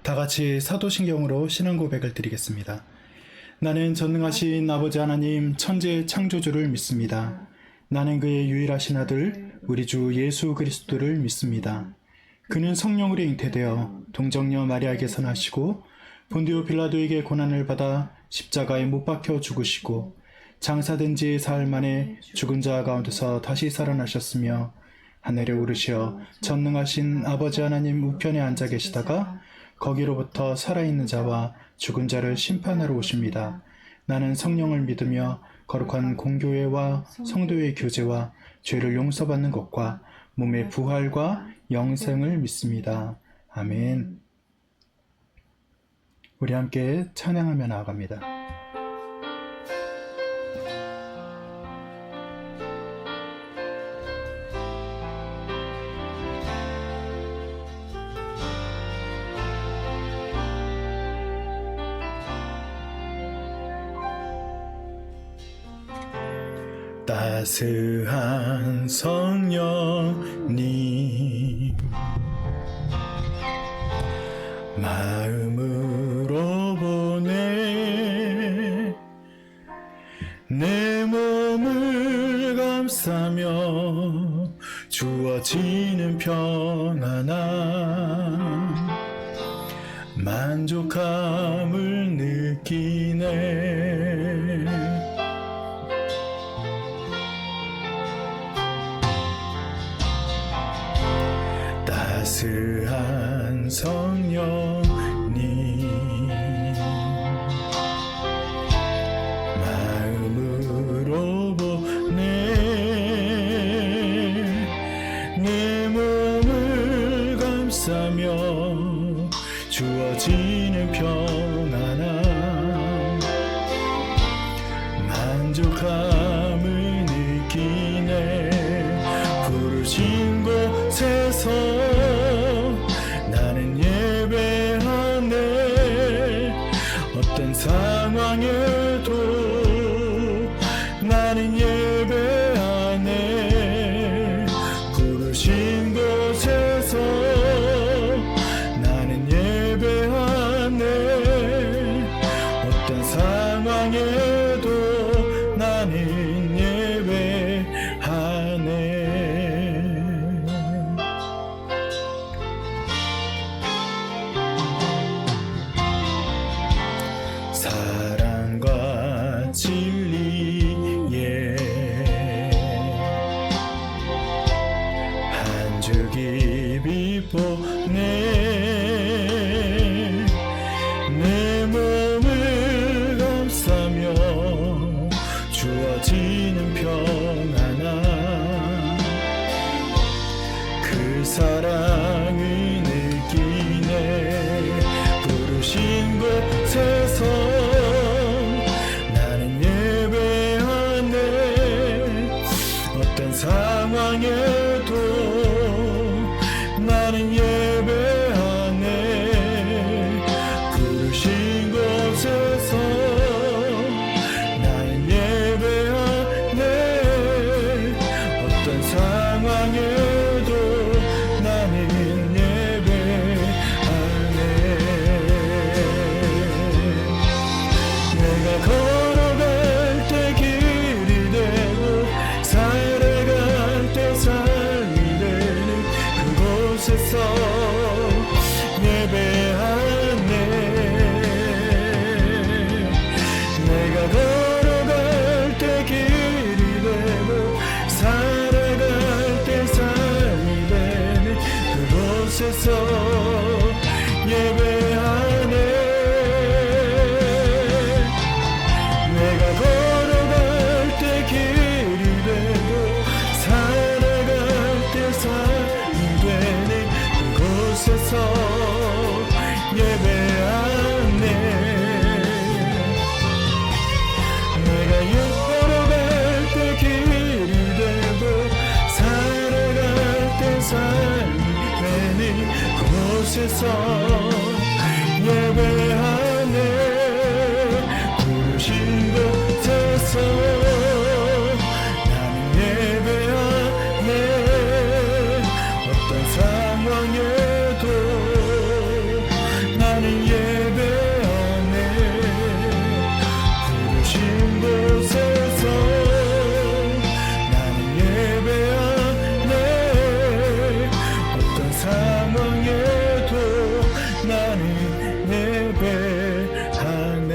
다 같이 사도신경으로 신앙 고백을 드리겠습니다. 나는 전능하신 아버지 하나님 천지의 창조주를 믿습니다. 나는 그의 유일하신 아들 우리 주 예수 그리스도를 믿습니다. 그는 성령으로 잉태되어 동정녀 마리아에게서 나시고 본디오 빌라도에게 고난을 받아 십자가에 못 박혀 죽으시고 장사된 지 사흘 만에 죽은 자 가운데서 다시 살아나셨으며 하늘에 오르시어 전능하신 아버지 하나님 우편에 앉아 계시다가 거기로부터 살아있는 자와 죽은 자를 심판하러 오십니다. 나는 성령을 믿으며 거룩한 공교회와 성도의 교제와 죄를 용서받는 것과 몸의 부활과 영생을 믿습니다. 아멘. 우리 함께 찬양하며 나아갑니다. 따스한 성령님 마음으로 보내 내 몸을 감싸며 주어지는 평안함 만족함을 느끼네. 따스한 성령님 마음으로 보내 내 몸을 감싸며 주어지는 평안함 만족함을 느끼네. 부르신 곳에서 나는 예배하네. 어떤 상황에도 나는 예배하네. 부르신 곳에서 나는 예배하네. 어떤 상황에도 나는 예배하네. 사랑과 진리에 한 줄 깊이 보내 내 몸을 감싸며 주어지는 평안함 그 사랑을 느끼네. 부르신 곳에서 나는 예배하네. 어떤 상황에도 나는 예배하네. 부르신 곳에서 나는 예배하네. 어떤 상황에도 나는 예배하네. 그곳에서 예배하네. 내가 걸어갈 때 길이 되고 살아갈 때 삶이 되네. 그곳에서 예배하네. 내가 걸어갈 때 길이 되고 살아갈 때 삶이 되네. 그곳에서 예배하네. 내가 걸어갈 때 길이 되고 살아갈 때 삶이 되네. 그곳에서 예배하네. 부르신 곳에서 나는 예배하네. 어떤 상황에도 나는 예배하네. 부르신 곳에서 나는 예배하네. 어떤 상황에도 나는 예배하네.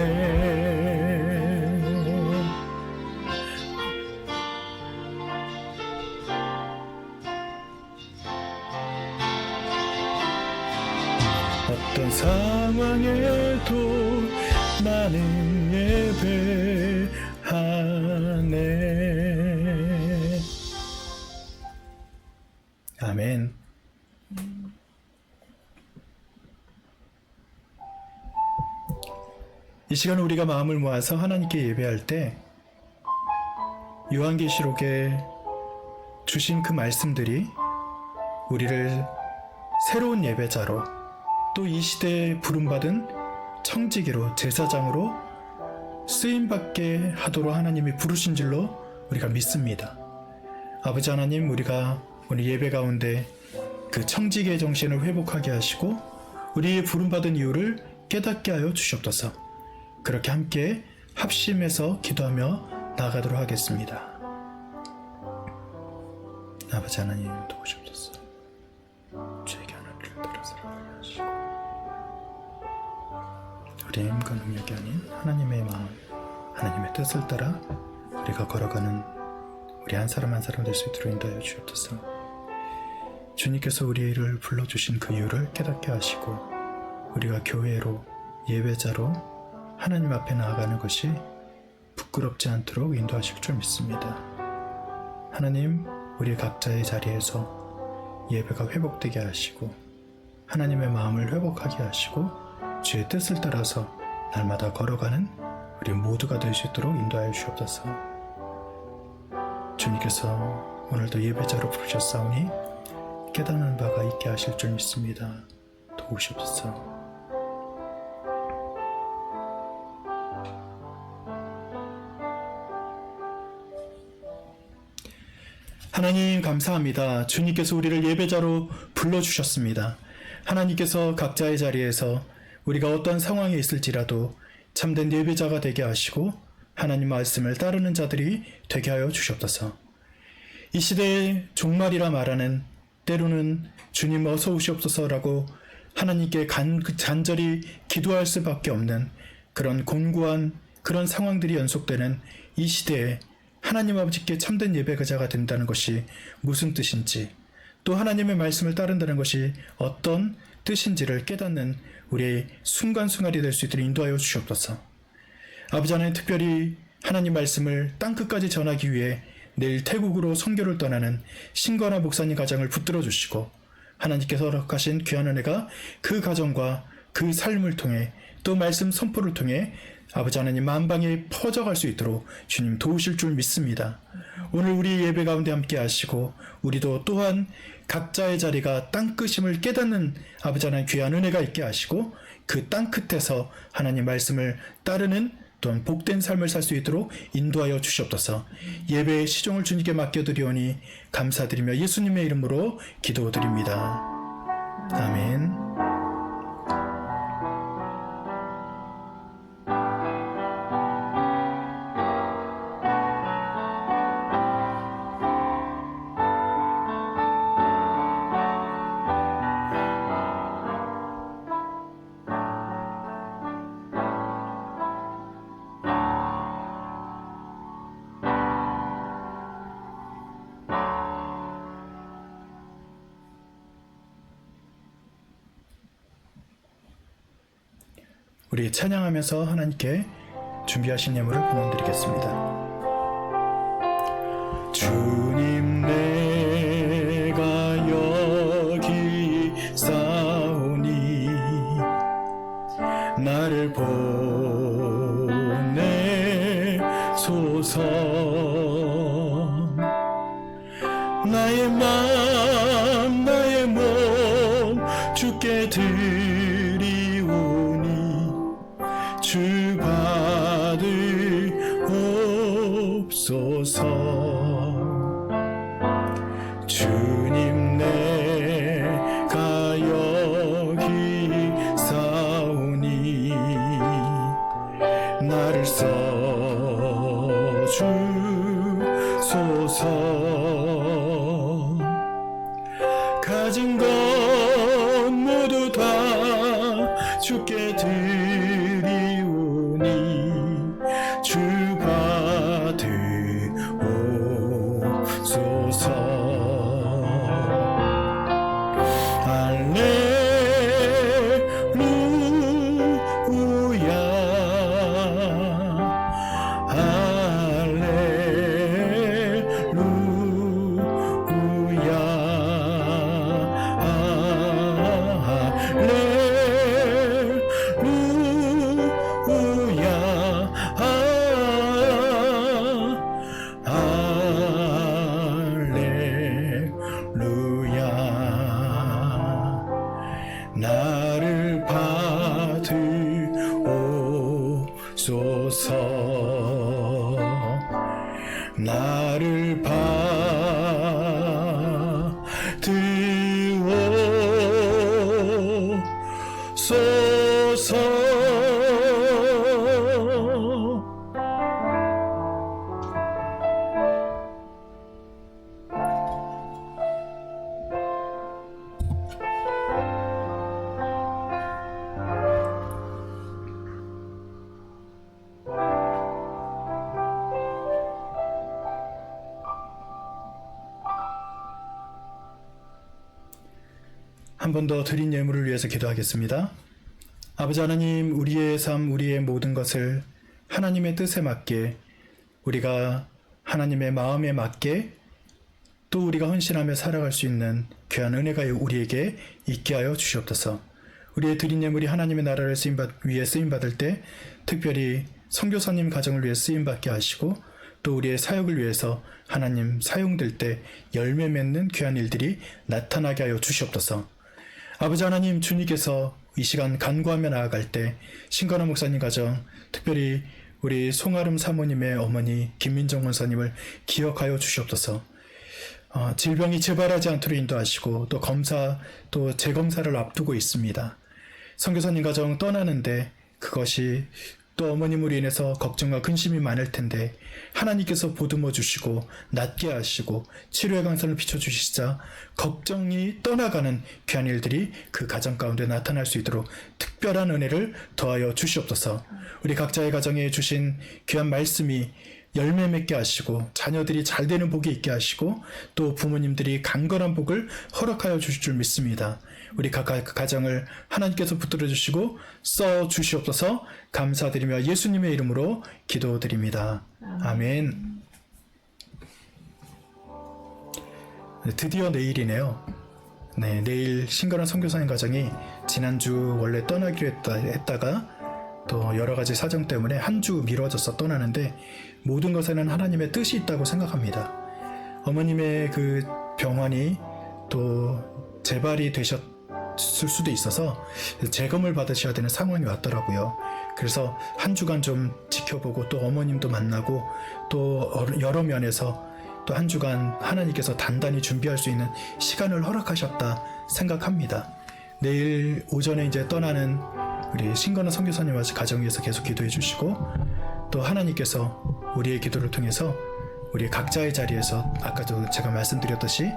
어떤 상황에도 나는 예배하네. 아멘. 이 시간 우리가 마음을 모아서 하나님께 예배할 때 요한계시록에 주신 그 말씀들이 우리를 새로운 예배자로, 또 이 시대에 부름받은 청지기로, 제사장으로 쓰임받게 하도록 하나님이 부르신 줄로 우리가 믿습니다. 아버지 하나님, 우리가 오늘 예배 가운데 그 청지기의 정신을 회복하게 하시고 우리의 부름받은 이유를 깨닫게 하여 주시옵소서. 그렇게 함께 합심해서 기도하며 나아가도록 하겠습니다. 아버지 하나님, 도우시옵소서. 주에게 하나님을 따라 살아가게 하시고 우리의 힘과 능력이 아닌 하나님의 마음, 하나님의 뜻을 따라 우리가 걸어가는 우리 한 사람 한 사람 될 수 있도록 인도하여 주옵소서. 주님께서 우리를 불러주신 그 이유를 깨닫게 하시고 우리가 교회로, 예배자로 하나님 앞에 나아가는 것이 부끄럽지 않도록 인도하실 줄 믿습니다. 하나님, 우리 각자의 자리에서 예배가 회복되게 하시고 하나님의 마음을 회복하게 하시고 주의 뜻을 따라서 날마다 걸어가는 우리 모두가 될 수 있도록 인도하여 주옵소서. 주님께서 오늘도 예배자로 부르셨사오니 깨닫는 바가 있게 하실 줄 믿습니다. 도우시옵소서. 하나님 감사합니다. 주님께서 우리를 예배자로 불러주셨습니다. 하나님께서 각자의 자리에서 우리가 어떤 상황에 있을지라도 참된 예배자가 되게 하시고 하나님 말씀을 따르는 자들이 되게 하여 주시옵소서. 이 시대의 종말이라 말하는, 때로는 주님 어서 오시옵소서라고 하나님께 간절히 기도할 수밖에 없는 그런 곤고한 그런 상황들이 연속되는 이 시대에 하나님 아버지께 참된 예배자가 된다는 것이 무슨 뜻인지, 또 하나님의 말씀을 따른다는 것이 어떤 뜻인지를 깨닫는 우리의 순간순간이 될 수 있도록 인도하여 주시옵소서. 아버지 하나님, 특별히 하나님 말씀을 땅끝까지 전하기 위해 내일 태국으로 선교를 떠나는 신건아 목사님 가정을 붙들어 주시고 하나님께서 허락하신 귀한 은혜가 그 가정과 그 삶을 통해 또 말씀 선포를 통해 아버지 하나님 만방에 퍼져갈 수 있도록 주님 도우실 줄 믿습니다. 오늘 우리 예배 가운데 함께 하시고 우리도 또한 각자의 자리가 땅끝임을 깨닫는 아버지 하나님 귀한 은혜가 있게 하시고 그 땅끝에서 하나님 말씀을 따르는 또한 복된 삶을 살 수 있도록 인도하여 주시옵소서. 예배의 시종을 주님께 맡겨드리오니 감사드리며 예수님의 이름으로 기도드립니다. 아멘. 우리 찬양하면서 하나님께 준비하신 예물을 공헌드리겠습니다. 주님 내가 여기 싸우니 나를 보내소서. 나의 맘 나의 몸 주께 드리오니 주 받으옵소서. 주님 내가 여기 싸우니 나를 써주소서. 가진 것 모두 다 주께 드리오니 주 받으옵소서. 나를 받으옵소서. 나를 받으옵소서. 한 번 더 드린 예물을 위해서 기도하겠습니다. 아버지 하나님, 우리의 삶, 우리의 모든 것을 하나님의 뜻에 맞게, 우리가 하나님의 마음에 맞게, 또 우리가 헌신하며 살아갈 수 있는 귀한 은혜가 우리에게 있게 하여 주시옵소서. 우리의 드린 예물이 하나님의 나라를 위해 쓰임받을 때 특별히 선교사님 가정을 위해 쓰임받게 하시고, 또 우리의 사역을 위해서 하나님 사용될 때 열매 맺는 귀한 일들이 나타나게 하여 주시옵소서. 아버지 하나님, 주님께서 이 시간 간구하며 나아갈 때 신건화 목사님 가정, 특별히 우리 송아름 사모님의 어머니 김민정 원사님을 기억하여 주시옵소서. 질병이 재발하지 않도록 인도하시고, 또 검사, 또 재검사를 앞두고 있습니다. 선교사님 가정 떠나는데 그것이 또 어머님으로 인해서 걱정과 근심이 많을 텐데 하나님께서 보듬어 주시고 낫게 하시고 치료의 강선을 비춰주시자 걱정이 떠나가는 귀한 일들이 그 가정 가운데 나타날 수 있도록 특별한 은혜를 더하여 주시옵소서. 우리 각자의 가정에 주신 귀한 말씀이 열매 맺게 하시고 자녀들이 잘 되는 복이 있게 하시고 또 부모님들이 강건한 복을 허락하여 주실 줄 믿습니다. 우리 각 가정을 하나님께서 붙들어 주시고 써 주시옵소서. 감사드리며 예수님의 이름으로 기도드립니다. 아멘. 드디어 내일이네요. 네, 내일 신건한 선교사님 가정이 지난주 원래 떠나기로 했다가 또 여러 가지 사정 때문에 한 주 미뤄져서 떠나는데 모든 것에는 하나님의 뜻이 있다고 생각합니다. 어머님의 그 병환이 또 재발이 되셨을 수도 있어서 재검을 받으셔야 되는 상황이 왔더라고요. 그래서 한 주간 좀 지켜보고 또 어머님도 만나고 또 여러 면에서 또 한 주간 하나님께서 단단히 준비할 수 있는 시간을 허락하셨다 생각합니다. 내일 오전에 이제 떠나는 우리 신건한 선교사님 가정 위해서 계속 기도해 주시고, 또 하나님께서 우리의 기도를 통해서 우리 각자의 자리에서 아까도 제가 말씀드렸듯이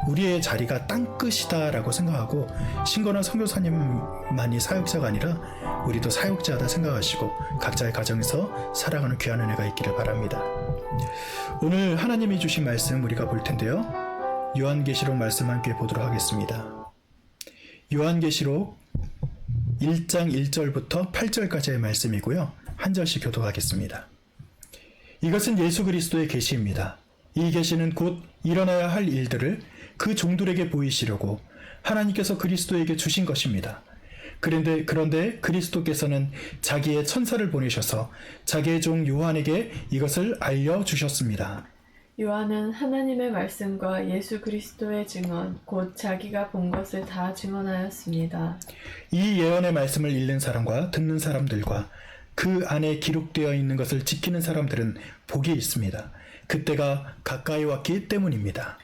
우리의 자리가 땅끝이다 라고 생각하고, 신건한 선교사님만이 사역자가 아니라 우리도 사역자다 생각하시고 각자의 가정에서 살아가는 귀한 은혜가 있기를 바랍니다. 오늘 하나님이 주신 말씀 우리가 볼 텐데요, 요한계시록 말씀 함께 보도록 하겠습니다. 요한계시록 1장 1절부터 8절까지의 말씀이고요. 한 절씩 교독하겠습니다. 이것은 예수 그리스도의 계시입니다. 이 계시는 곧 일어나야 할 일들을 그 종들에게 보이시려고 하나님께서 그리스도에게 주신 것입니다. 그런데 그리스도께서는 자기의 천사를 보내셔서 자기의 종 요한에게 이것을 알려주셨습니다. 요한은 하나님의 말씀과 예수 그리스도의 증언, 곧 자기가 본 것을 다 증언하였습니다. 이 예언의 말씀을 읽는 사람과 듣는 사람들과 그 안에 기록되어 있는 것을 지키는 사람들은 복이 있습니다. 그때가 가까이 왔기 때문입니다.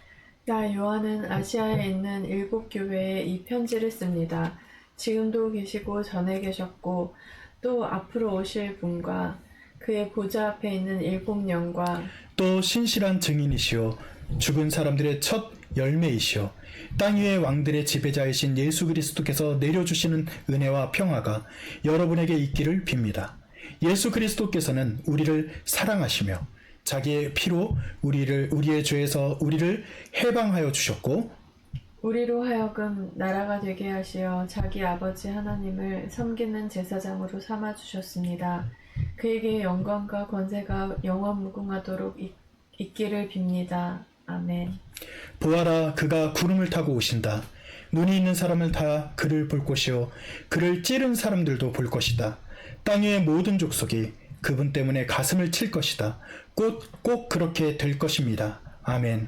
나 요한은 아시아에 있는 7 교회에 이 편지를 씁니다. 지금도 계시고 전에 계셨고 또 앞으로 오실 분과 그의 보좌 앞에 있는 7 영과 또 신실한 증인이시오 죽은 사람들의 첫 열매이시오 땅 위의 왕들의 지배자이신 예수 그리스도께서 내려주시는 은혜와 평화가 여러분에게 있기를 빕니다. 예수 그리스도께서는 우리를 사랑하시며 자기의 피로 우리의 죄에서 우리를 해방하여 주셨고 우리로 하여금 나라가 되게 하시어 자기 아버지 하나님을 섬기는 제사장으로 삼아 주셨습니다. 그에게 영광과 권세가 영원 무궁하도록 있기를 빕니다. 아멘. 보아라 그가 구름을 타고 오신다. 눈이 있는 사람을 다 그를 볼 것이요 그를 찌른 사람들도 볼 것이다. 땅 위의 모든 족속이 그분 때문에 가슴을 칠 것이다. 꼭 그렇게 될 것입니다. 아멘.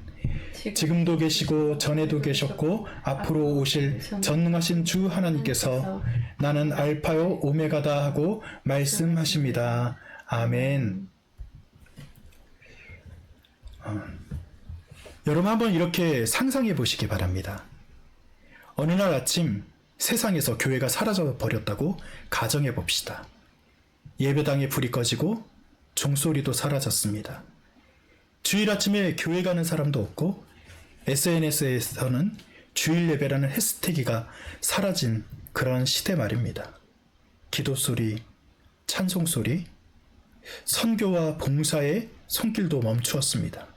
지금도 계시고 전에도 계셨고 앞으로 오실 전능하신 주 하나님께서 나는 알파요 오메가다 하고 말씀하십니다. 아멘. 여러분 한번 이렇게 상상해 보시기 바랍니다. 어느 날 아침 세상에서 교회가 사라져 버렸다고 가정해 봅시다. 예배당에 불이 꺼지고 종소리도 사라졌습니다. 주일 아침에 교회 가는 사람도 없고 SNS에서는 주일 예배라는 해시태기가 사라진 그런 시대 말입니다. 기도 소리, 찬송 소리, 선교와 봉사의 손길도 멈추었습니다.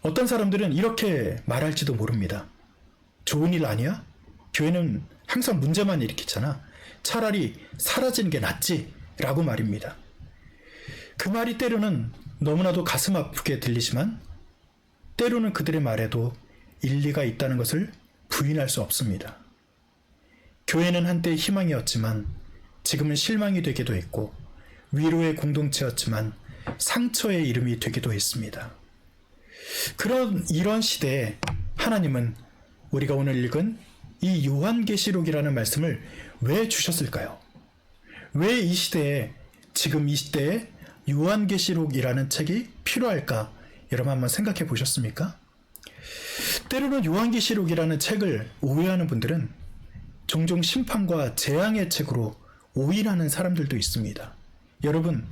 어떤 사람들은 이렇게 말할지도 모릅니다. 좋은 일 아니야? 교회는 항상 문제만 일으키잖아. 차라리 사라지는 게 낫지 라고 말입니다. 그 말이 때로는 너무나도 가슴 아프게 들리지만 때로는 그들의 말에도 일리가 있다는 것을 부인할 수 없습니다. 교회는 한때 희망이었지만 지금은 실망이 되기도 했고 위로의 공동체였지만 상처의 이름이 되기도 했습니다. 이런 시대에 하나님은 우리가 오늘 읽은 이 요한계시록이라는 말씀을 왜 주셨을까요? 왜 이 시대에 지금 이 시대에 요한계시록이라는 책이 필요할까? 여러분 한번 생각해 보셨습니까? 때로는 요한계시록이라는 책을 오해하는 분들은 종종 심판과 재앙의 책으로 오인하는 사람들도 있습니다. 여러분,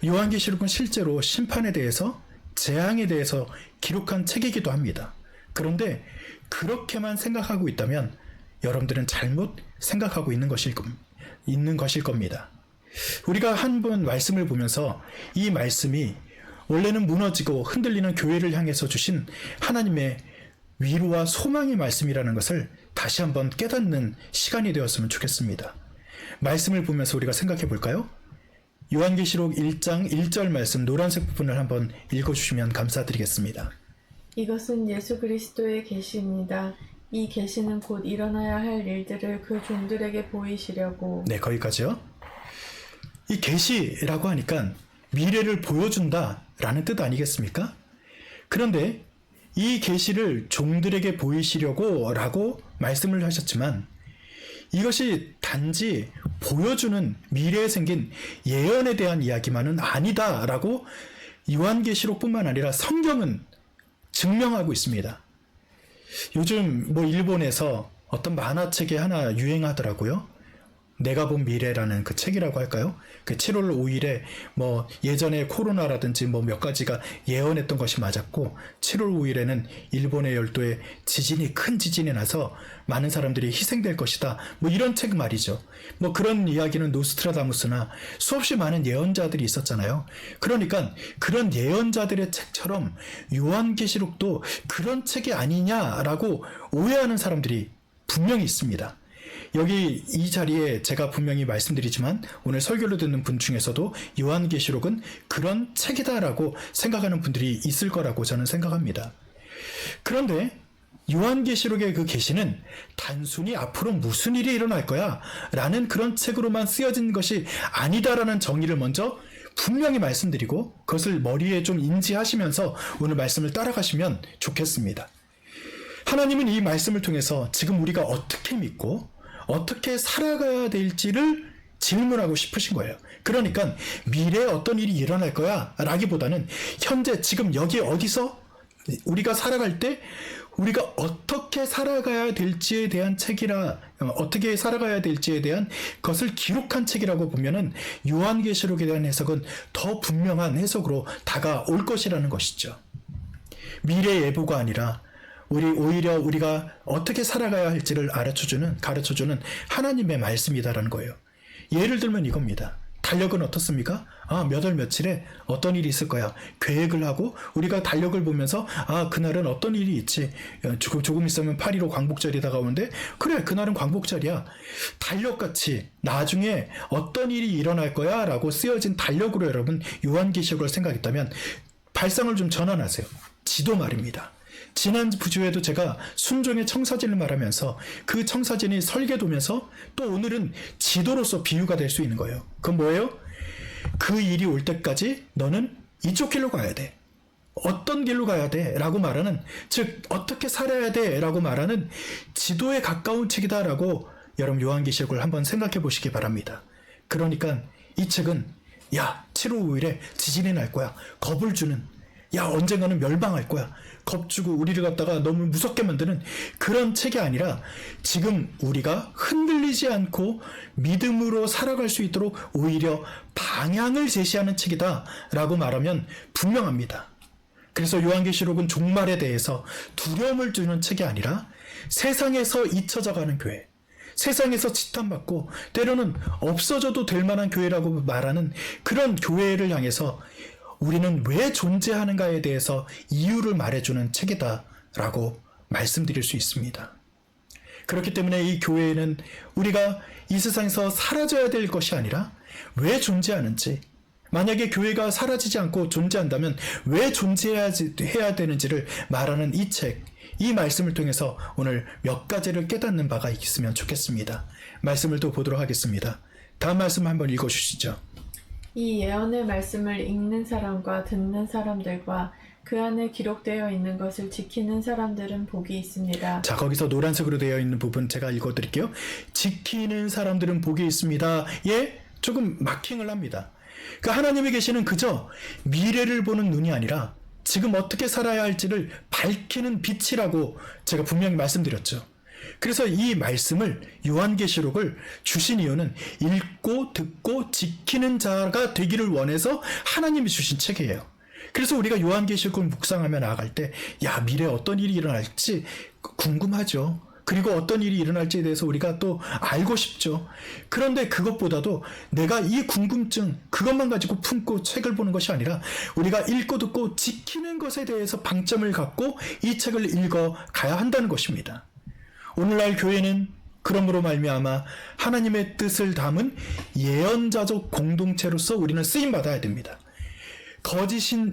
요한계시록은 실제로 심판에 대해서 재앙에 대해서 기록한 책이기도 합니다. 그런데 그렇게만 생각하고 있다면 여러분들은 잘못 생각하고 있는 것일 겁니다. 우리가 한 번 말씀을 보면서 이 말씀이 원래는 무너지고 흔들리는 교회를 향해서 주신 하나님의 위로와 소망의 말씀이라는 것을 다시 한번 깨닫는 시간이 되었으면 좋겠습니다. 말씀을 보면서 우리가 생각해 볼까요? 요한계시록 1장 1절 말씀 노란색 부분을 한번 읽어주시면 감사드리겠습니다. 이것은 예수 그리스도의 계시입니다. 이 계시는 곧 일어나야 할 일들을 그 종들에게 보이시려고. 네, 거기까지요. 이 계시라고 하니까 미래를 보여준다라는 뜻 아니겠습니까? 그런데 이 계시를 종들에게 보이시려고 라고 말씀을 하셨지만 이것이 단지 보여주는 미래에 생긴 예언에 대한 이야기만은 아니다라고 요한계시록뿐만 아니라 성경은 증명하고 있습니다. 요즘 일본에서 어떤 만화책이 하나 유행하더라고요. 내가 본 미래라는 그 책이라고 할까요? 그 7월 5일에 예전에 코로나라든지 몇 가지가 예언했던 것이 맞았고 7월 5일에는 일본의 열도에 큰 지진이 나서 많은 사람들이 희생될 것이다. 이런 책 말이죠. 그런 이야기는 노스트라다무스나 수없이 많은 예언자들이 있었잖아요. 그러니까 그런 예언자들의 책처럼 요한계시록도 그런 책이 아니냐라고 오해하는 사람들이 분명히 있습니다. 여기 이 자리에 제가 분명히 말씀드리지만 오늘 설교를 듣는 분 중에서도 요한계시록은 그런 책이다라고 생각하는 분들이 있을 거라고 저는 생각합니다. 그런데 요한계시록의 그 계시는 단순히 앞으로 무슨 일이 일어날 거야 라는 그런 책으로만 쓰여진 것이 아니다라는 정의를 먼저 분명히 말씀드리고 그것을 머리에 좀 인지하시면서 오늘 말씀을 따라가시면 좋겠습니다. 하나님은 이 말씀을 통해서 지금 우리가 어떻게 믿고 어떻게 살아가야 될지를 질문하고 싶으신 거예요. 그러니까 미래에 어떤 일이 일어날 거야 라기보다는 현재 지금 여기 어디서 우리가 살아갈 때 우리가 어떻게 살아가야 될지에 대한 어떻게 살아가야 될지에 대한 것을 기록한 책이라고 보면은 요한계시록에 대한 해석은 더 분명한 해석으로 다가올 것이라는 것이죠. 미래 예보가 아니라 오히려 우리가 어떻게 살아가야 할지를 가르쳐주는 하나님의 말씀이다라는 거예요. 예를 들면 이겁니다. 달력은 어떻습니까? 몇 월 며칠에 어떤 일이 있을 거야. 계획을 하고 우리가 달력을 보면서 그날은 어떤 일이 있지. 조금 있으면 8.15 광복절이 다가오는데 그래 그날은 광복절이야. 달력같이 나중에 어떤 일이 일어날 거야 라고 쓰여진 달력으로 여러분 요한계시록을 생각했다면 발상을 좀 전환하세요. 지도 말입니다. 지난 주에도 제가 순종의 청사진을 말하면서 그 청사진이 설계도면서 또 오늘은 지도로서 비유가 될 수 있는 거예요. 그건 뭐예요? 그 일이 올 때까지 너는 이쪽 길로 가야 돼. 어떤 길로 가야 돼? 라고 말하는, 즉 어떻게 살아야 돼? 라고 말하는 지도에 가까운 책이다 라고 여러분 요한계시록을 한번 생각해 보시기 바랍니다. 그러니까 이 책은 7월 5일에 지진이 날 거야. 겁을 주는, 언젠가는 멸망할 거야. 겁주고 우리를 갖다가 너무 무섭게 만드는 그런 책이 아니라 지금 우리가 흔들리지 않고 믿음으로 살아갈 수 있도록 오히려 방향을 제시하는 책이다 라고 말하면 분명합니다. 그래서 요한계시록은 종말에 대해서 두려움을 주는 책이 아니라 세상에서 잊혀져 가는 교회, 세상에서 지탄받고 때로는 없어져도 될 만한 교회라고 말하는 그런 교회를 향해서 우리는 왜 존재하는가에 대해서 이유를 말해주는 책이다 라고 말씀드릴 수 있습니다. 그렇기 때문에 이 교회에는 우리가 이 세상에서 사라져야 될 것이 아니라 왜 존재하는지, 만약에 교회가 사라지지 않고 존재한다면 왜 존재해야 되는지를 말하는 이 책, 이 말씀을 통해서 오늘 몇 가지를 깨닫는 바가 있으면 좋겠습니다. 말씀을 또 보도록 하겠습니다. 다음 말씀 한번 읽어주시죠. 이 예언의 말씀을 읽는 사람과 듣는 사람들과 그 안에 기록되어 있는 것을 지키는 사람들은 복이 있습니다. 자, 거기서 노란색으로 되어 있는 부분 제가 읽어드릴게요. 지키는 사람들은 복이 있습니다. 조금 마킹을 합니다. 그 하나님의 계시는 그저 미래를 보는 눈이 아니라 지금 어떻게 살아야 할지를 밝히는 빛이라고 제가 분명히 말씀드렸죠. 그래서 이 말씀을 요한계시록을 주신 이유는 읽고 듣고 지키는 자가 되기를 원해서 하나님이 주신 책이에요. 그래서 우리가 요한계시록을 묵상하며 나아갈 때 미래에 어떤 일이 일어날지 궁금하죠. 그리고 어떤 일이 일어날지에 대해서 우리가 또 알고 싶죠. 그런데 그것보다도 내가 이 궁금증 그것만 가지고 품고 책을 보는 것이 아니라 우리가 읽고 듣고 지키는 것에 대해서 방점을 갖고 이 책을 읽어 가야 한다는 것입니다. 오늘날 교회는 그러므로 말미암아 하나님의 뜻을 담은 예언자적 공동체로서 우리는 쓰임 받아야 됩니다. 거짓이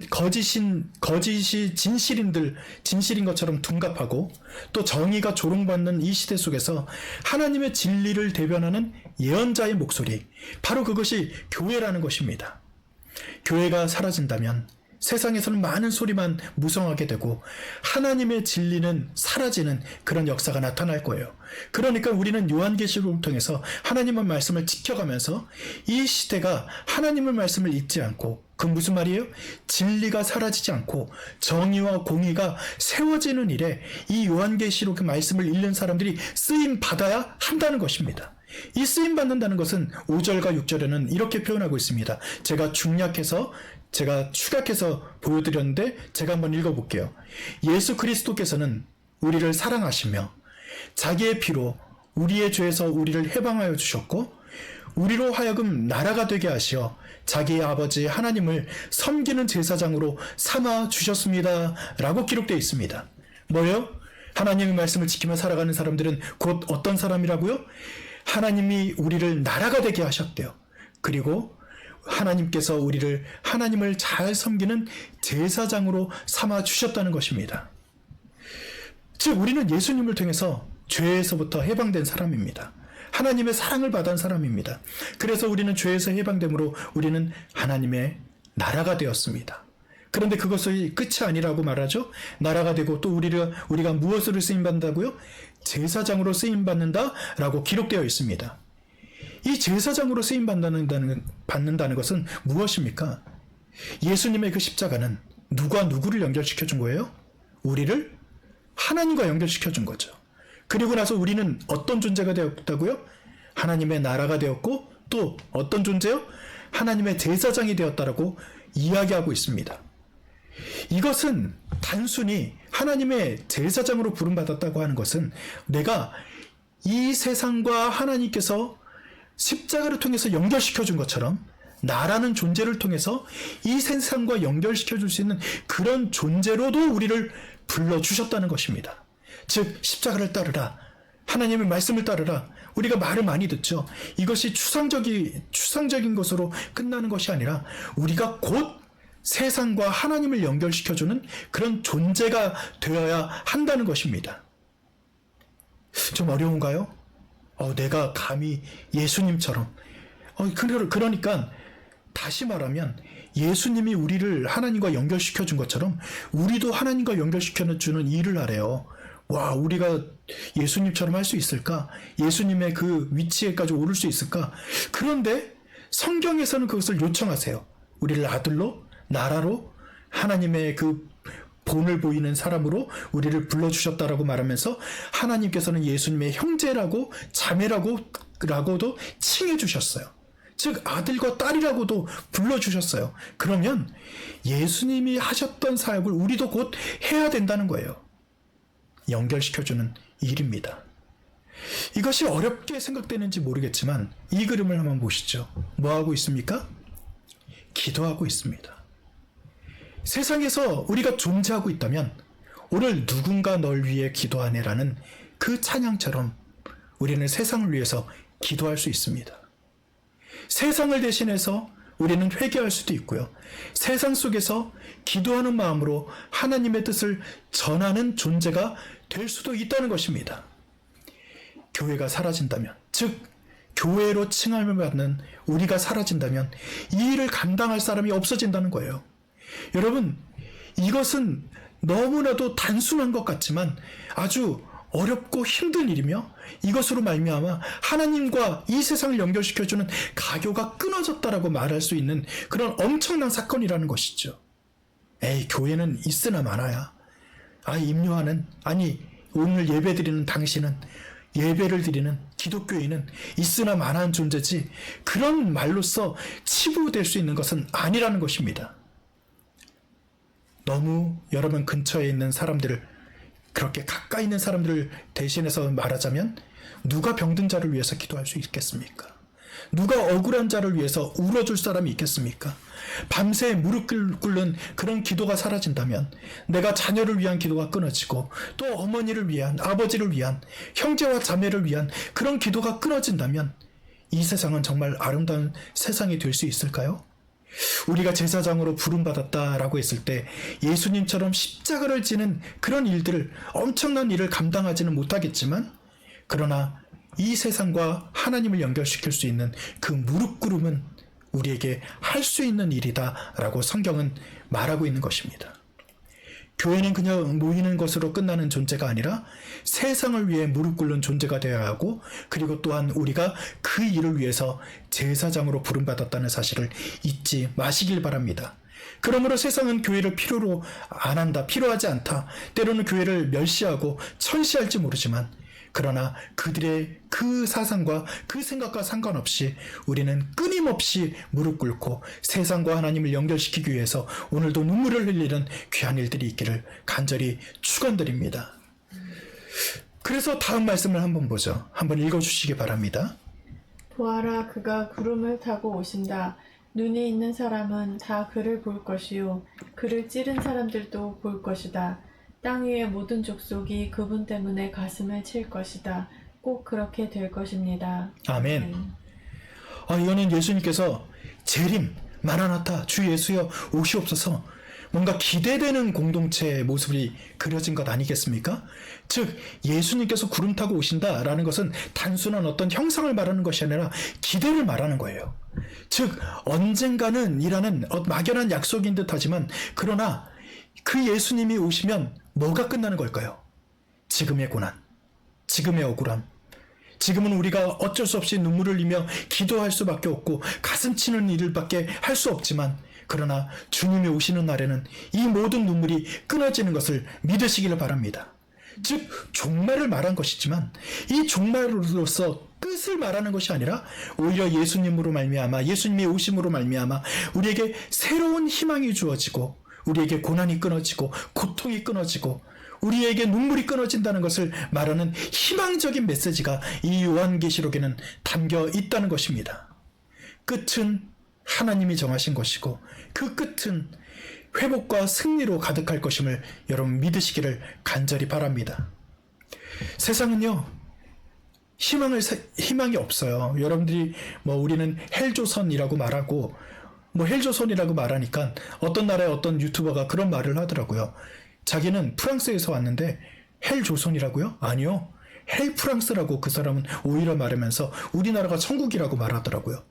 진실인 것처럼 둔갑하고 또 정의가 조롱받는 이 시대 속에서 하나님의 진리를 대변하는 예언자의 목소리, 바로 그것이 교회라는 것입니다. 교회가 사라진다면 세상에서는 많은 소리만 무성하게 되고 하나님의 진리는 사라지는 그런 역사가 나타날 거예요. 그러니까 우리는 요한계시록을 통해서 하나님의 말씀을 지켜가면서 이 시대가 하나님의 말씀을 잊지 않고, 그 무슨 말이에요? 진리가 사라지지 않고 정의와 공의가 세워지는 일에 이 요한계시록의 말씀을 읽는 사람들이 쓰임 받아야 한다는 것입니다. 이 쓰임 받는다는 것은 5절과 6절에는 이렇게 표현하고 있습니다. 제가 축약해서 보여드렸는데 제가 한번 읽어볼게요. 예수 그리스도께서는 우리를 사랑하시며 자기의 피로 우리의 죄에서 우리를 해방하여 주셨고 우리로 하여금 나라가 되게 하시어 자기의 아버지 하나님을 섬기는 제사장으로 삼아 주셨습니다 라고 기록되어 있습니다. 뭐예요? 하나님의 말씀을 지키며 살아가는 사람들은 곧 어떤 사람이라고요? 하나님이 우리를 나라가 되게 하셨대요. 그리고 하나님께서 우리를 하나님을 잘 섬기는 제사장으로 삼아 주셨다는 것입니다. 즉 우리는 예수님을 통해서 죄에서부터 해방된 사람입니다. 하나님의 사랑을 받은 사람입니다. 그래서 우리는 죄에서 해방됨으로 우리는 하나님의 나라가 되었습니다. 그런데 그것이 끝이 아니라고 말하죠. 나라가 되고 또 우리가 무엇으로 쓰임받는다고요? 제사장으로 쓰임받는다라고 기록되어 있습니다. 이 제사장으로 쓰임받는다는 것은 무엇입니까? 예수님의 그 십자가는 누가 누구를 연결시켜 준 거예요? 우리를 하나님과 연결시켜 준 거죠. 그리고 나서 우리는 어떤 존재가 되었다고요? 하나님의 나라가 되었고 또 어떤 존재요? 하나님의 제사장이 되었다라고 이야기하고 있습니다. 이것은 단순히 하나님의 제사장으로 부름받았다고 하는 것은 내가 이 세상과 하나님께서 십자가를 통해서 연결시켜 준 것처럼 나라는 존재를 통해서 이 세상과 연결시켜 줄 수 있는 그런 존재로도 우리를 불러주셨다는 것입니다. 즉 십자가를 따르라, 하나님의 말씀을 따르라. 우리가 말을 많이 듣죠. 이것이 추상적인 것으로 끝나는 것이 아니라 우리가 곧 세상과 하나님을 연결시켜주는 그런 존재가 되어야 한다는 것입니다. 좀 어려운가요? 내가 감히 예수님처럼 그러니까 다시 말하면 예수님이 우리를 하나님과 연결시켜 준 것처럼 우리도 하나님과 연결시켜 주는 일을 하래요. 와, 우리가 예수님처럼 할 수 있을까? 예수님의 그 위치에까지 오를 수 있을까? 그런데 성경에서는 그것을 요청하세요. 우리를 아들로, 나라로, 하나님의 그 본을 보이는 사람으로 우리를 불러주셨다라고 말하면서 하나님께서는 예수님의 형제라고 자매라고도 칭해 주셨어요. 즉 아들과 딸이라고도 불러주셨어요. 그러면 예수님이 하셨던 사역을 우리도 곧 해야 된다는 거예요. 연결시켜주는 일입니다. 이것이 어렵게 생각되는지 모르겠지만 이 그림을 한번 보시죠. 뭐하고 있습니까? 기도하고 있습니다. 세상에서 우리가 존재하고 있다면 오늘 누군가 널 위해 기도하네라는 그 찬양처럼 우리는 세상을 위해서 기도할 수 있습니다. 세상을 대신해서 우리는 회개할 수도 있고요. 세상 속에서 기도하는 마음으로 하나님의 뜻을 전하는 존재가 될 수도 있다는 것입니다. 교회가 사라진다면, 즉 교회로 칭함을 받는 우리가 사라진다면 이 일을 감당할 사람이 없어진다는 거예요. 여러분, 이것은 너무나도 단순한 것 같지만 아주 어렵고 힘든 일이며 이것으로 말미암아 하나님과 이 세상을 연결시켜주는 가교가 끊어졌다라고 말할 수 있는 그런 엄청난 사건이라는 것이죠. 교회는 있으나 마나야. 임요하는, 오늘 예배드리는 당신은, 예배를 드리는 기독교인은 있으나 마나한 존재지 그런 말로써 치부될 수 있는 것은 아니라는 것입니다. 너무 여러분 근처에 있는 사람들을, 그렇게 가까이 있는 사람들을 대신해서 말하자면 누가 병든 자를 위해서 기도할 수 있겠습니까? 누가 억울한 자를 위해서 울어줄 사람이 있겠습니까? 밤새 무릎 꿇는 그런 기도가 사라진다면, 내가 자녀를 위한 기도가 끊어지고 또 어머니를 위한, 아버지를 위한, 형제와 자매를 위한 그런 기도가 끊어진다면 이 세상은 정말 아름다운 세상이 될 수 있을까요? 우리가 제사장으로 부름받았다라고 했을 때 예수님처럼 십자가를 지는 그런 일들을, 엄청난 일을 감당하지는 못하겠지만, 그러나 이 세상과 하나님을 연결시킬 수 있는 그 무릎 꿇음은 우리에게 할 수 있는 일이다라고 성경은 말하고 있는 것입니다. 교회는 그냥 모이는 것으로 끝나는 존재가 아니라 세상을 위해 무릎 꿇는 존재가 되어야 하고, 그리고 또한 우리가 그 일을 위해서 제사장으로 부름받았다는 사실을 잊지 마시길 바랍니다. 그러므로 세상은 교회를 필요로 안 한다, 필요하지 않다, 때로는 교회를 멸시하고 천시할지 모르지만, 그러나 그들의 그 사상과 그 생각과 상관없이 우리는 끊임없이 무릎 꿇고 세상과 하나님을 연결시키기 위해서 오늘도 눈물을 흘리는 귀한 일들이 있기를 간절히 축원드립니다. 그래서 다음 말씀을 한번 보죠. 한번 읽어주시기 바랍니다. 보아라, 그가 구름을 타고 오신다. 눈이 있는 사람은 다 그를 볼 것이요 그를 찌른 사람들도 볼 것이다. 땅 위의 모든 족속이 그분 때문에 가슴을 칠 것이다. 꼭 그렇게 될 것입니다. 아멘. 이거는 예수님께서 재림, 마라나타, 주 예수여 오시옵소서, 뭔가 기대되는 공동체의 모습이 그려진 것 아니겠습니까? 즉 예수님께서 구름 타고 오신다라는 것은 단순한 어떤 형상을 말하는 것이 아니라 기대를 말하는 거예요. 즉 언젠가는 이라는 막연한 약속인 듯하지만, 그러나 그 예수님이 오시면 뭐가 끝나는 걸까요? 지금의 고난, 지금의 억울함, 지금은 우리가 어쩔 수 없이 눈물을 흘리며 기도할 수밖에 없고 가슴 치는 일밖에 할 수 없지만, 그러나 주님이 오시는 날에는 이 모든 눈물이 끊어지는 것을 믿으시기를 바랍니다. 즉 종말을 말한 것이지만 이 종말로서 끝을 말하는 것이 아니라 오히려 예수님으로 말미암아, 예수님의 오심으로 말미암아 우리에게 새로운 희망이 주어지고, 우리에게 고난이 끊어지고 고통이 끊어지고 우리에게 눈물이 끊어진다는 것을 말하는 희망적인 메시지가 이 요한계시록에는 담겨 있다는 것입니다. 끝은 하나님이 정하신 것이고 그 끝은 회복과 승리로 가득할 것임을 여러분 믿으시기를 간절히 바랍니다. 세상은요, 희망이 없어요. 여러분들이 우리는 헬조선이라고 말하고, 헬조선이라고 말하니까 어떤 나라의 어떤 유튜버가 그런 말을 하더라고요. 자기는 프랑스에서 왔는데 헬조선이라고요? 아니요, 헬프랑스라고 그 사람은 오히려 말하면서 우리나라가 천국이라고 말하더라고요.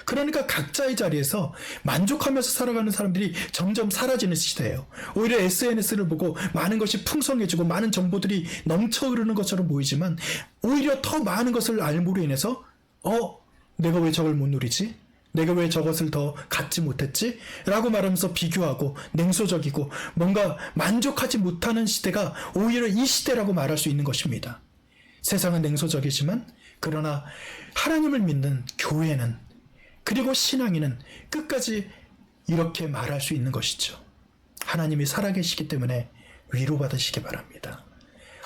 그러니까 각자의 자리에서 만족하면서 살아가는 사람들이 점점 사라지는 시대예요. 오히려 SNS를 보고 많은 것이 풍성해지고 많은 정보들이 넘쳐 흐르는 것처럼 보이지만, 오히려 더 많은 것을 알므로 인해서 내가 왜 저걸 못 누리지? 내가 왜 저것을 더 갖지 못했지? 라고 말하면서 비교하고 냉소적이고 뭔가 만족하지 못하는 시대가 오히려 이 시대라고 말할 수 있는 것입니다. 세상은 냉소적이지만, 그러나 하나님을 믿는 교회는, 그리고 신앙인은 끝까지 이렇게 말할 수 있는 것이죠. 하나님이 살아계시기 때문에 위로받으시기 바랍니다.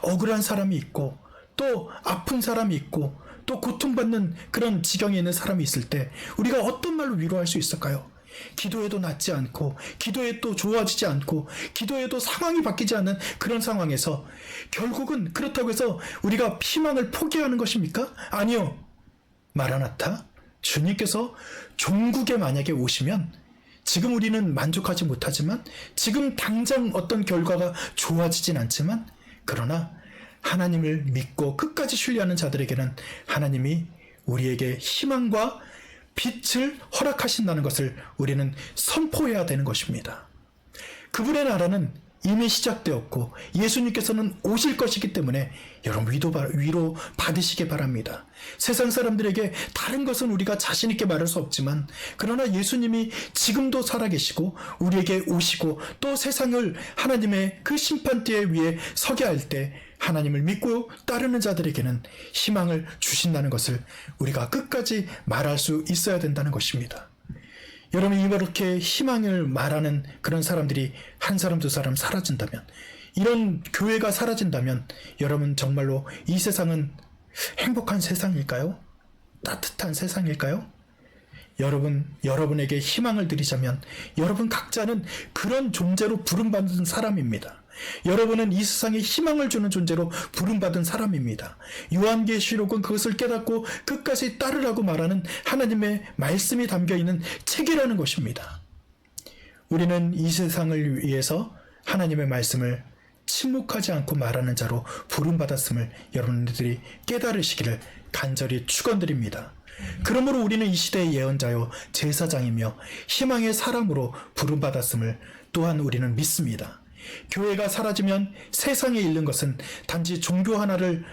억울한 사람이 있고 또 아픈 사람이 있고 또 고통받는 그런 지경에 있는 사람이 있을 때 우리가 어떤 말로 위로할 수 있을까요? 기도해도 낫지 않고, 기도해도 좋아지지 않고, 기도해도 상황이 바뀌지 않는 그런 상황에서 결국은 그렇다고 해서 우리가 희망을 포기하는 것입니까? 아니요. 마라나타, 주님께서 종국에 만약에 오시면 지금 우리는 만족하지 못하지만, 지금 당장 어떤 결과가 좋아지진 않지만, 그러나 하나님을 믿고 끝까지 신뢰하는 자들에게는 하나님이 우리에게 희망과 빛을 허락하신다는 것을 우리는 선포해야 되는 것입니다. 그분의 나라는 이미 시작되었고 예수님께서는 오실 것이기 때문에 여러분 위로 받으시기 바랍니다. 세상 사람들에게 다른 것은 우리가 자신 있게 말할 수 없지만, 그러나 예수님이 지금도 살아계시고 우리에게 오시고 또 세상을 하나님의 그 심판대에 위에 서게 할 때 하나님을 믿고 따르는 자들에게는 희망을 주신다는 것을 우리가 끝까지 말할 수 있어야 된다는 것입니다. 여러분, 이렇게 희망을 말하는 그런 사람들이 한 사람 두 사람 사라진다면, 이런 교회가 사라진다면 여러분 정말로 이 세상은 행복한 세상일까요? 따뜻한 세상일까요? 여러분에게 희망을 드리자면 여러분 각자는 그런 존재로 부름받은 사람입니다. 여러분은 이 세상에 희망을 주는 존재로 부름받은 사람입니다. 요한계시록은 그것을 깨닫고 끝까지 따르라고 말하는 하나님의 말씀이 담겨있는 책이라는 것입니다. 우리는 이 세상을 위해서 하나님의 말씀을 침묵하지 않고 말하는 자로 부름받았음을 여러분들이 깨달으시기를 간절히 축원드립니다. 그러므로 우리는 이 시대의 예언자요 제사장이며 희망의 사람으로 부름받았음을 또한 우리는 믿습니다. 교회가 사라지면 세상에 잃는 것은 단지 종교 하나를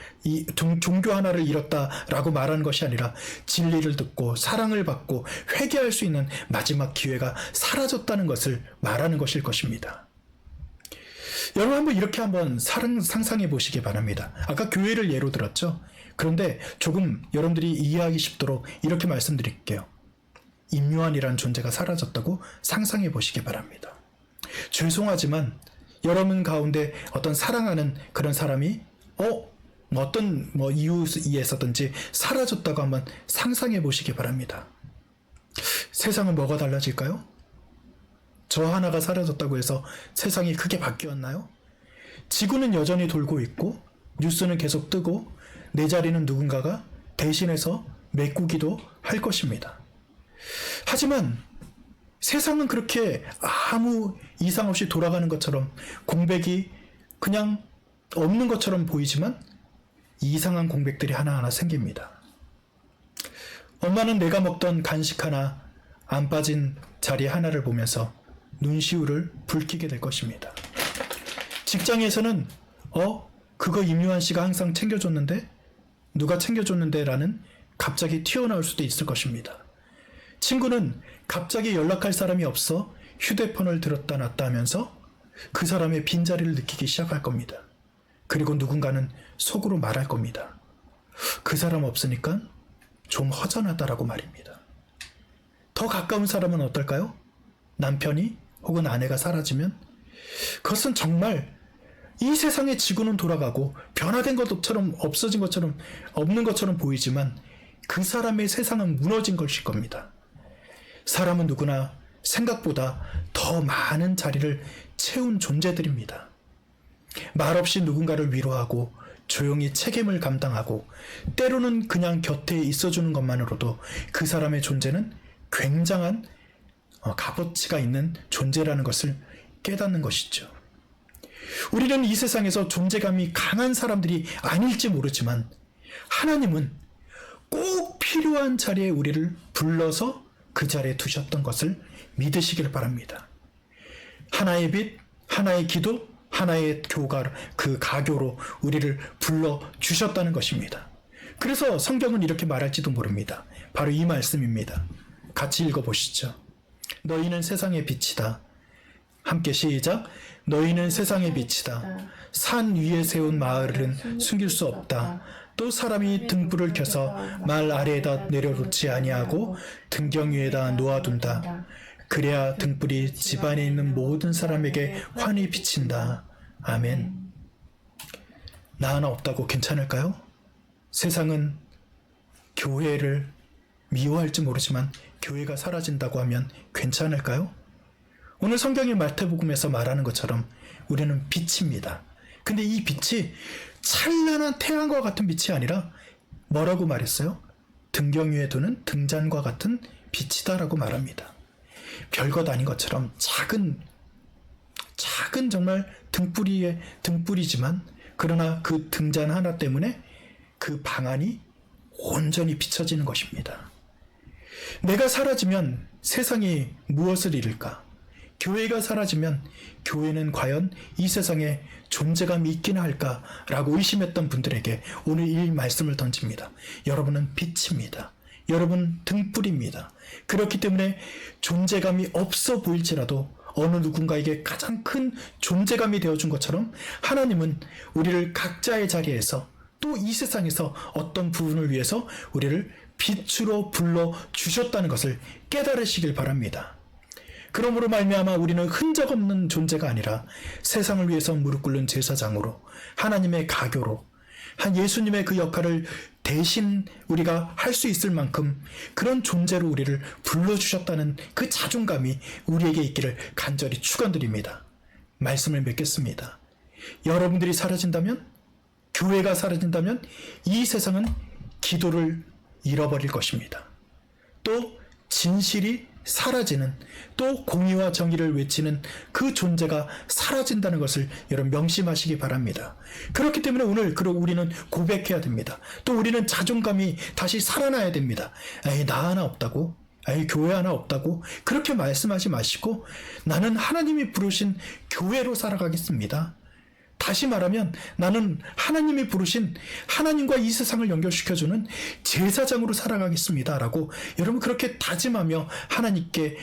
잃었다라고 말하는 것이 아니라 진리를 듣고 사랑을 받고 회개할 수 있는 마지막 기회가 사라졌다는 것을 말하는 것일 것입니다. 여러분 한번 상상해 보시기 바랍니다. 아까 교회를 예로 들었죠. 그런데 조금 여러분들이 이해하기 쉽도록 이렇게 말씀드릴게요. 임요한이라는 존재가 사라졌다고 상상해 보시기 바랍니다. 죄송하지만 여러분 가운데 어떤 사랑하는 그런 사람이 어떤 이유에서든지 사라졌다고 한번 상상해 보시기 바랍니다. 세상은 뭐가 달라질까요? 저 하나가 사라졌다고 해서 세상이 크게 바뀌었나요? 지구는 여전히 돌고 있고 뉴스는 계속 뜨고 내 자리는 누군가가 대신해서 메꾸기도 할 것입니다. 하지만 세상은 그렇게 아무 이상 없이 돌아가는 것처럼, 공백이 그냥 없는 것처럼 보이지만 이상한 공백들이 하나하나 생깁니다. 엄마는 내가 먹던 간식 하나 안 빠진 자리 하나를 보면서 눈시울을 붉히게 될 것입니다. 직장에서는 그거 임요한 씨가 항상 챙겨줬는데, 누가 챙겨줬는데 라는 갑자기 튀어나올 수도 있을 것입니다. 친구는 갑자기 연락할 사람이 없어 휴대폰을 들었다 놨다 하면서 그 사람의 빈자리를 느끼기 시작할 겁니다. 그리고 누군가는 속으로 말할 겁니다. 그 사람 없으니까 좀 허전하다라고 말입니다. 더 가까운 사람은 어떨까요? 남편이 혹은 아내가 사라지면 그것은 정말 이 세상의 지구는 돌아가고 변화된 것처럼, 없어진 것처럼, 없는 것처럼 보이지만 그 사람의 세상은 무너진 것일 겁니다. 사람은 누구나 생각보다 더 많은 자리를 채운 존재들입니다. 말없이 누군가를 위로하고 조용히 책임을 감당하고 때로는 그냥 곁에 있어주는 것만으로도 그 사람의 존재는 굉장한 값어치가 있는 존재라는 것을 깨닫는 것이죠. 우리는 이 세상에서 존재감이 강한 사람들이 아닐지 모르지만 하나님은 꼭 필요한 자리에 우리를 불러서 그 자리에 두셨던 것을 믿으시길 바랍니다. 하나의 빛, 하나의 기도, 하나의 교가, 그 가교로 우리를 불러주셨다는 것입니다. 그래서 성경은 이렇게 말할지도 모릅니다. 바로 이 말씀입니다. 같이 읽어보시죠. 너희는 세상의 빛이다. 함께 시작. 너희는 세상의 빛이다. 산 위에 세운 마을은 숨길 수 없다. 또 사람이 등불을 켜서 말 아래에다 내려놓지 아니하고 등경 위에다 놓아둔다. 그래야 등불이 집안에 있는 모든 사람에게 환히 비친다. 아멘. 나 하나 없다고 괜찮을까요? 세상은 교회를 미워할지 모르지만 교회가 사라진다고 하면 괜찮을까요? 오늘 성경의 마태복음에서 말하는 것처럼 우리는 빛입니다. 근데 이 빛이 찬란한 태양과 같은 빛이 아니라 뭐라고 말했어요? 등경 위에 두는 등잔과 같은 빛이다라고 말합니다. 별것 아닌 것처럼 작은 정말 등불이지만 그러나 그 등잔 하나 때문에 그 방안이 온전히 비춰지는 것입니다. 내가 사라지면 세상이 무엇을 잃을까? 교회가 사라지면 교회는 과연 이 세상에 존재감이 있기나 할까라고 의심했던 분들에게 오늘 이 말씀을 던집니다. 여러분은 빛입니다. 여러분 등불입니다. 그렇기 때문에 존재감이 없어 보일지라도 어느 누군가에게 가장 큰 존재감이 되어준 것처럼 하나님은 우리를 각자의 자리에서 또 이 세상에서 어떤 부분을 위해서 우리를 빛으로 불러주셨다는 것을 깨달으시길 바랍니다. 그러므로 말미암아 우리는 흔적 없는 존재가 아니라 세상을 위해서 무릎 꿇는 제사장으로, 하나님의 가교로, 한 예수님의 그 역할을 대신 우리가 할 수 있을 만큼 그런 존재로 우리를 불러주셨다는 그 자존감이 우리에게 있기를 간절히 축원드립니다. 말씀을 맺겠습니다. 여러분들이 사라진다면, 교회가 사라진다면 이 세상은 기도를 잃어버릴 것입니다. 또 진실이 사라지는, 또 공의와 정의를 외치는 그 존재가 사라진다는 것을 여러분 명심하시기 바랍니다. 그렇기 때문에 오늘 우리는 고백해야 됩니다. 또 우리는 자존감이 다시 살아나야 됩니다. 에이, 나 하나 없다고? 에이, 교회 하나 없다고? 그렇게 말씀하지 마시고 나는 하나님이 부르신 교회로 살아가겠습니다. 다시 말하면 나는 하나님이 부르신, 하나님과 이 세상을 연결시켜주는 제사장으로 살아가겠습니다 라고 여러분 그렇게 다짐하며 하나님께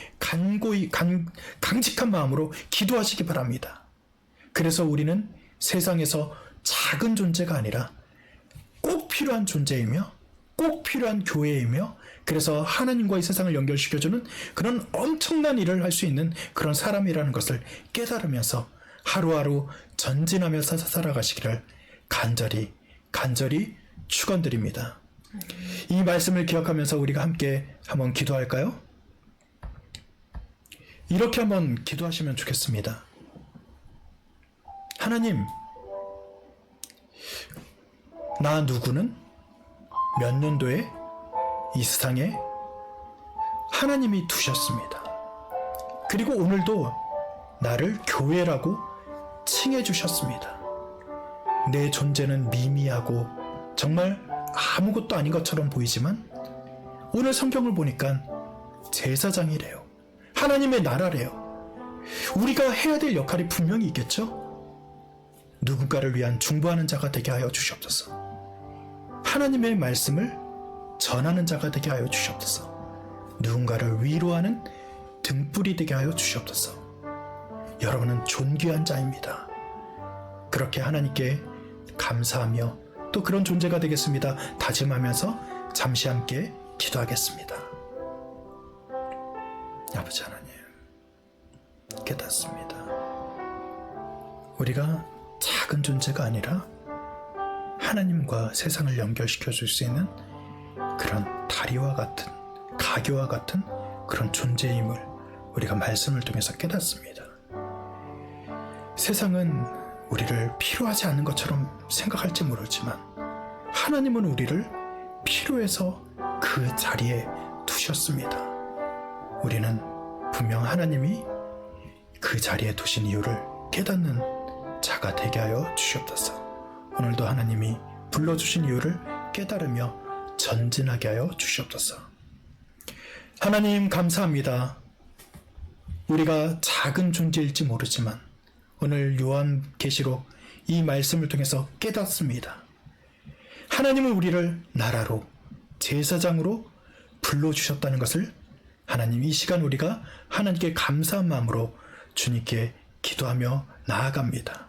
강직한 마음으로 기도하시기 바랍니다. 그래서 우리는 세상에서 작은 존재가 아니라 꼭 필요한 존재이며 꼭 필요한 교회이며, 그래서 하나님과 이 세상을 연결시켜주는 그런 엄청난 일을 할 수 있는 그런 사람이라는 것을 깨달으면서 하루하루 전진하며 살아가시기를 간절히 축원드립니다. 이 말씀을 기억하면서 우리가 함께 한번 기도할까요? 이렇게 한번 기도하시면 좋겠습니다. 하나님, 나 누구는 몇 년도에 이 세상에 하나님이 두셨습니다. 그리고 오늘도 나를 교회라고 칭해 주셨습니다. 내 존재는 미미하고 정말 아무것도 아닌 것처럼 보이지만 오늘 성경을 보니까 제사장이래요. 하나님의 나라래요. 우리가 해야 될 역할이 분명히 있겠죠? 누군가를 위한 중보하는 자가 되게 하여 주시옵소서. 하나님의 말씀을 전하는 자가 되게 하여 주시옵소서. 누군가를 위로하는 등불이 되게 하여 주시옵소서. 여러분은 존귀한 자입니다. 그렇게 하나님께 감사하며 또 그런 존재가 되겠습니다. 다짐하면서 잠시 함께 기도하겠습니다. 아버지 하나님, 깨닫습니다. 우리가 작은 존재가 아니라 하나님과 세상을 연결시켜 줄 수 있는 그런 다리와 같은, 가교와 같은 그런 존재임을 우리가 말씀을 통해서 깨닫습니다. 세상은 우리를 필요하지 않는 것처럼 생각할지 모르지만 하나님은 우리를 필요해서 그 자리에 두셨습니다. 우리는 분명 하나님이 그 자리에 두신 이유를 깨닫는 자가 되게 하여 주시옵소서. 오늘도 하나님이 불러주신 이유를 깨달으며 전진하게 하여 주시옵소서. 하나님 감사합니다. 우리가 작은 존재일지 모르지만 오늘 요한계시록 이 말씀을 통해서 깨닫습니다. 하나님은 우리를 나라로, 제사장으로 불러주셨다는 것을 하나님 이 시간 우리가 하나님께 감사한 마음으로 주님께 기도하며 나아갑니다.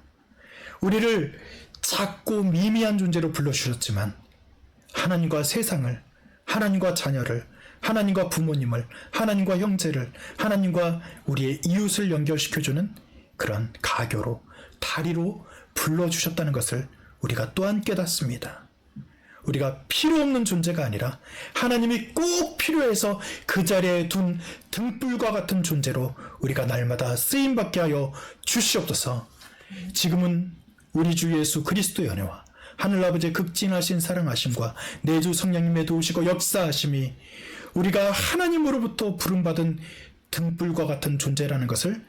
우리를 작고 미미한 존재로 불러주셨지만 하나님과 세상을, 하나님과 자녀를, 하나님과 부모님을, 하나님과 형제를, 하나님과 우리의 이웃을 연결시켜주는 그런 가교로, 다리로 불러주셨다는 것을 우리가 또한 깨닫습니다. 우리가 필요 없는 존재가 아니라 하나님이 꼭 필요해서 그 자리에 둔 등불과 같은 존재로 우리가 날마다 쓰임받게 하여 주시옵소서. 지금은 우리 주 예수 그리스도의 은혜와 하늘아버지의 극진하신 사랑하심과 내주 성령님의 도우시고 역사하심이 우리가 하나님으로부터 부름받은 등불과 같은 존재라는 것을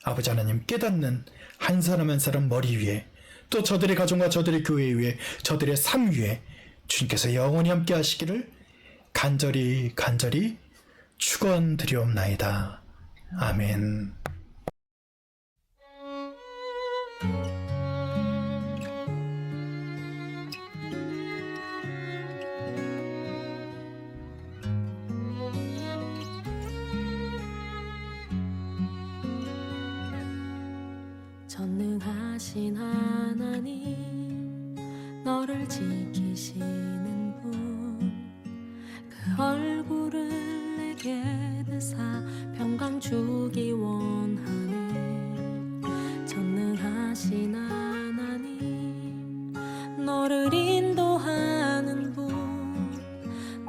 아버지 하나님 깨닫는 한 사람 한 사람 머리 위에, 또 저들의 가정과 저들의 교회 위에, 저들의 삶 위에 주님께서 영원히 함께 하시기를 간절히 축원드리옵나이다. 아멘. 전능하신 하나님, 너를 지키시는 분, 그 얼굴을 내게 드사 평강 주기 원하네. 전능하신 하나님, 너를 인도하는 분,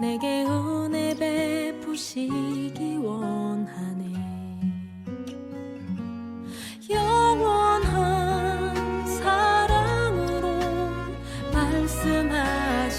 내게 은혜 베푸시기 원하네. 영원한 사랑으로 말씀하시네.